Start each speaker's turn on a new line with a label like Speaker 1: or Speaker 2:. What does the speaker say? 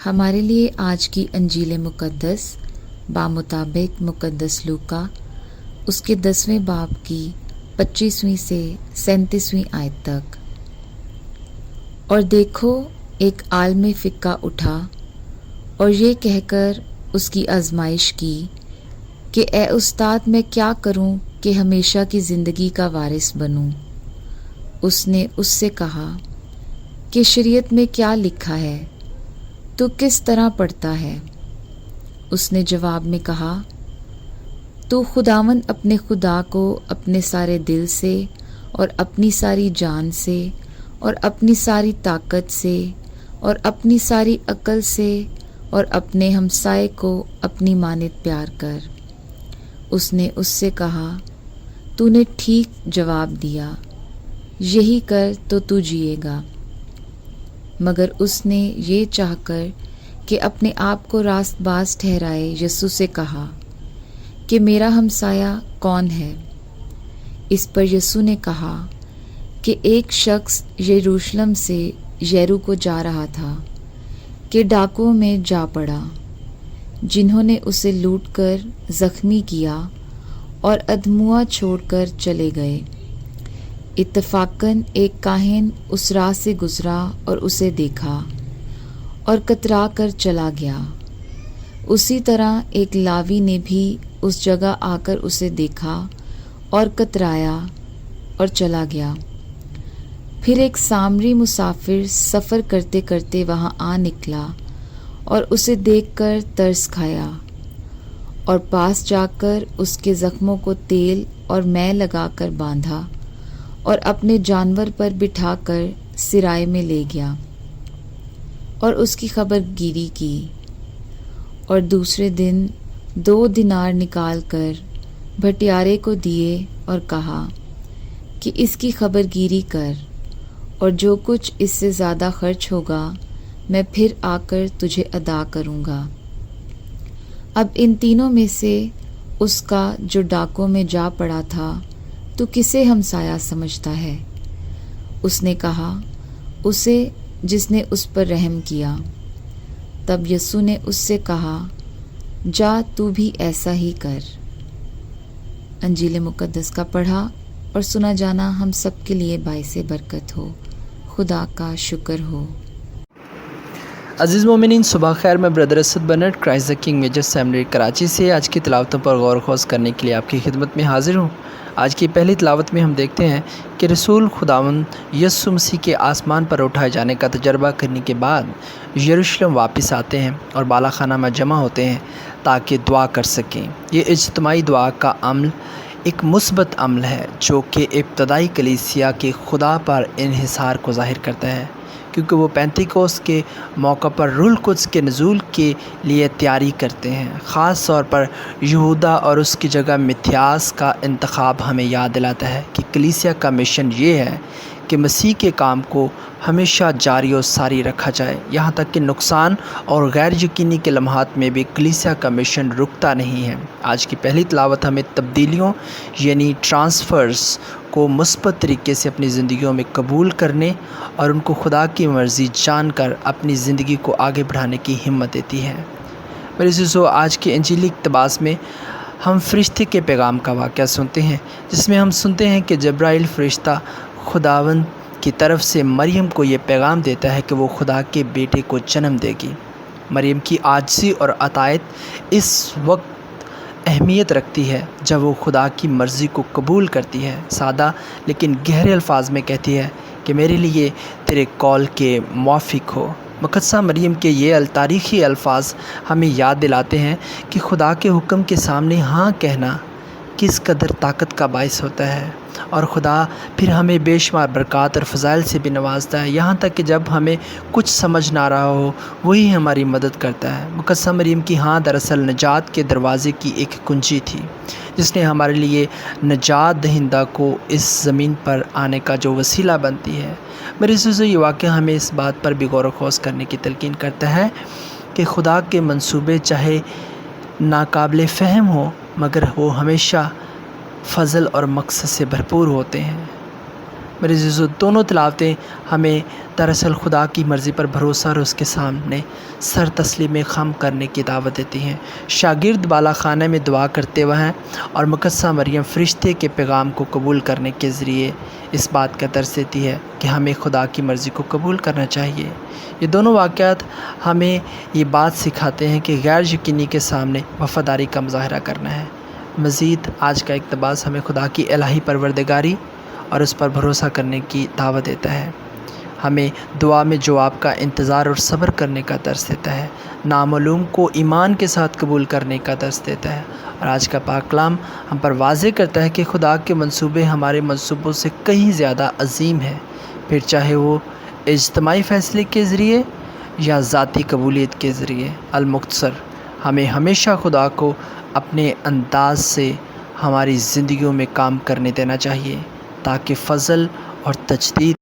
Speaker 1: ہمارے لیے آج کی انجیل مقدس بامطابق مقدس لوکا اس کے 10ویں باب کی 25ویں سے 37ویں آیت تک۔ اور دیکھو ایک عالم فقہ اٹھا اور یہ کہہ کر اس کی آزمائش کی کہ اے استاد میں کیا کروں کہ ہمیشہ کی زندگی کا وارث بنوں۔ اس نے اس سے کہا کہ شریعت میں کیا لکھا ہے، تو کس طرح پڑھتا ہے؟ اس نے جواب میں کہا، تو خداوند اپنے خدا کو اپنے سارے دل سے اور اپنی ساری جان سے اور اپنی ساری طاقت سے اور اپنی ساری عقل سے اور اپنے ہمسائے کو اپنی مانند پیار کر۔ اس نے اس سے کہا، تو نے ٹھیک جواب دیا، یہی کر تو تو جیے گا۔ مگر اس نے یہ چاہ کر کہ اپنے آپ کو راست باز ٹھہرائے یسوع سے کہا کہ میرا ہمسایہ کون ہے؟ اس پر یسوع نے کہا کہ ایک شخص یروشلم سے یریحو کو جا رہا تھا کہ ڈاکوؤں میں جا پڑا، جنہوں نے اسے لوٹ کر زخمی کیا اور ادھموا چھوڑ کر چلے گئے۔ اتفاقاً ایک کاہن اس راہ سے گزرا اور اسے دیکھا اور کترا کر چلا گیا۔ اسی طرح ایک لاوی نے بھی اس جگہ آ کر اسے دیکھا اور کترایا اور چلا گیا۔ پھر ایک سامری مسافر سفر کرتے کرتے وہاں آ نکلا اور اسے دیکھ کر ترس کھایا اور پاس جا کر اس کے زخموں کو تیل اور مے لگا کر باندھا اور اپنے جانور پر بٹھا کر سرائے میں لے گیا اور اس کی خبر گیری کی، اور دوسرے دن 2 دینار نکال کر بھٹیارے کو دیے اور کہا کہ اس کی خبر گیری کر، اور جو کچھ اس سے زیادہ خرچ ہوگا میں پھر آ کر تجھے ادا کروں گا۔ اب ان تینوں میں سے اس کا جو ڈاکوں میں جا پڑا تھا تو کسے ہمسایہ سمجھتا ہے؟ اس نے کہا، اسے جس نے اس پر رحم کیا۔ تب یسوع نے اس سے کہا، جا تو بھی ایسا ہی کر۔ انجیل مقدس کا پڑھا اور سنا جانا ہم سب کے لیے باعث برکت ہو۔ خدا کا شکر ہو۔
Speaker 2: عزیز مومنین، صبح خیر، میں brother Asad Burnett Christ the King Major Seminary Karachi سے آج کی تلاوتوں پر غور و خوض کرنے کے لیے آپ کی خدمت میں حاضر ہوں۔ آج کی پہلی تلاوت میں ہم دیکھتے ہیں کہ رسول خداوند یسوع مسیح کے آسمان پر اٹھائے جانے کا تجربہ کرنے کے بعد یروشلم واپس آتے ہیں اور بالا خانہ میں جمع ہوتے ہیں تاکہ دعا کر سکیں۔ یہ اجتماعی دعا کا عمل ایک مثبت عمل ہے جو کہ ابتدائی کلیسیا کے خدا پر انحصار کو ظاہر کرتا ہے، کیونکہ وہ پینتیکوست کے موقع پر روح القدس کے نزول کے لیے تیاری کرتے ہیں۔ خاص طور پر یہودا اور اس کی جگہ متھیاس کا انتخاب ہمیں یاد دلاتا ہے کہ کلیسیا کا مشن یہ ہے کہ مسیح کے کام کو ہمیشہ جاری و ساری رکھا جائے، یہاں تک کہ نقصان اور غیر یقینی کے لمحات میں بھی کلیسیا کا مشن رکتا نہیں ہے۔ آج کی پہلی تلاوت ہمیں تبدیلیوں یعنی ٹرانسفرز کو مثبت طریقے سے اپنی زندگیوں میں قبول کرنے اور ان کو خدا کی مرضی جان کر اپنی زندگی کو آگے بڑھانے کی ہمت دیتی ہے۔ میرے عزیزو، آج کے انجیلی اقتباس میں ہم فرشتے کے پیغام کا واقعہ سنتے ہیں، جس میں ہم سنتے ہیں کہ جبرائیل فرشتہ خداوند کی طرف سے مریم کو یہ پیغام دیتا ہے کہ وہ خدا کے بیٹے کو جنم دے گی۔ مریم کی عاجزی اور اطاعت اس وقت اہمیت رکھتی ہے جب وہ خدا کی مرضی کو قبول کرتی ہے۔ سادہ لیکن گہرے الفاظ میں کہتی ہے کہ میرے لیے تیرے قول کے موافق ہو۔ مقدسہ مریم کے یہ تاریخی الفاظ ہمیں یاد دلاتے ہیں کہ خدا کے حکم کے سامنے ہاں کہنا کس قدر طاقت کا باعث ہوتا ہے، اور خدا پھر ہمیں بے شمار برکات اور فضائل سے بھی نوازتا ہے، یہاں تک کہ جب ہمیں کچھ سمجھ نہ رہا ہو وہی ہماری مدد کرتا ہے۔ مقدسہ مریم کی ہاں دراصل نجات کے دروازے کی ایک کنجی تھی، جس نے ہمارے لیے نجات دہندہ کو اس زمین پر آنے کا جو وسیلہ بنتی ہے۔ میرے عزیزو، یہ واقعہ ہمیں اس بات پر بھی غور و خوض کرنے کی تلقین کرتا ہے کہ خدا کے منصوبے چاہے ناقابل فہم ہوں مگر وہ ہمیشہ فضل اور مقصد سے بھرپور ہوتے ہیں۔ میرے عزیزو، دونوں تلاوتیں ہمیں دراصل خدا کی مرضی پر بھروسہ اور اس کے سامنے سر تسلیم خم کرنے کی دعوت دیتی ہیں۔ شاگرد بالا خانہ میں دعا کرتے ہوئے ہیں اور مقدسہ مریم فرشتے کے پیغام کو قبول کرنے کے ذریعے اس بات کا درس دیتی ہے کہ ہمیں خدا کی مرضی کو قبول کرنا چاہیے۔ یہ دونوں واقعات ہمیں یہ بات سکھاتے ہیں کہ غیر یقینی کے سامنے وفاداری کا مظاہرہ کرنا ہے۔ مزید آج کا اقتباس ہمیں خدا کی الہی پروردگاری اور اس پر بھروسہ کرنے کی دعوت دیتا ہے۔ ہمیں دعا میں جواب کا انتظار اور صبر کرنے کا درس دیتا ہے۔ نامعلوم کو ایمان کے ساتھ قبول کرنے کا درس دیتا ہے۔ اور آج کا پاک کلام ہم پر واضح کرتا ہے کہ خدا کے منصوبے ہمارے منصوبوں سے کہیں زیادہ عظیم ہیں، پھر چاہے وہ اجتماعی فیصلے کے ذریعے یا ذاتی قبولیت کے ذریعے۔ المختصر، ہمیں ہمیشہ خدا کو اپنے انداز سے ہماری زندگیوں میں کام کرنے دینا چاہیے تاکہ فضل اور تجدید